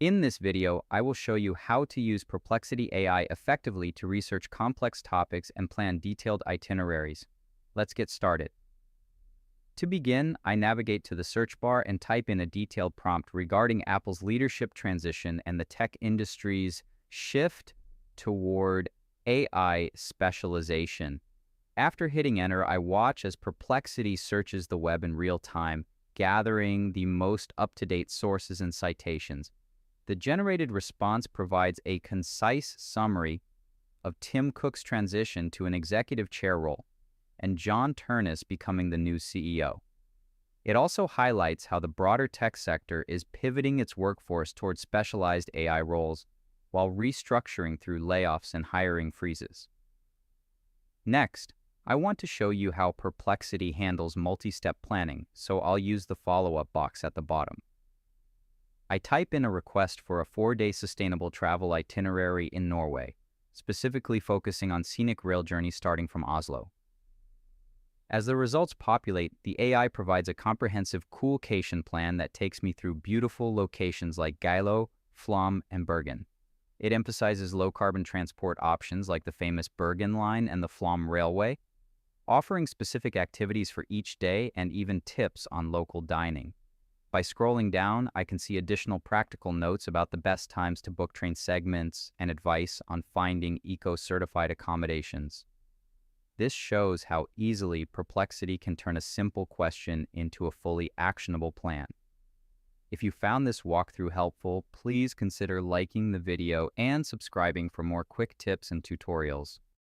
In this video, I will show you how to use Perplexity AI effectively to research complex topics and plan detailed itineraries. Let's get started. To begin, I navigate to the search bar and type in a detailed prompt regarding Apple's leadership transition and the tech industry's shift toward AI specialization. After hitting enter, I watch as Perplexity searches the web in real time, gathering the most up-to-date sources and citations. The generated response provides a concise summary of Tim Cook's transition to an executive chair role and John Ternus becoming the new CEO. It also highlights how the broader tech sector is pivoting its workforce towards specialized AI roles while restructuring through layoffs and hiring freezes. Next, I want to show you how Perplexity handles multi-step planning, so I'll use the follow-up box at the bottom. I type in a request for a 4-day sustainable travel itinerary in Norway, specifically focusing on scenic rail journeys starting from Oslo. As the results populate, the AI provides a comprehensive coolcation plan that takes me through beautiful locations like Geilo, Flåm, and Bergen. It emphasizes low-carbon transport options like the famous Bergen Line and the Flåm Railway, offering specific activities for each day and even tips on local dining. By scrolling down, I can see additional practical notes about the best times to book train segments and advice on finding eco-certified accommodations. This shows how easily Perplexity can turn a simple question into a fully actionable plan. If you found this walkthrough helpful, please consider liking the video and subscribing for more quick tips and tutorials.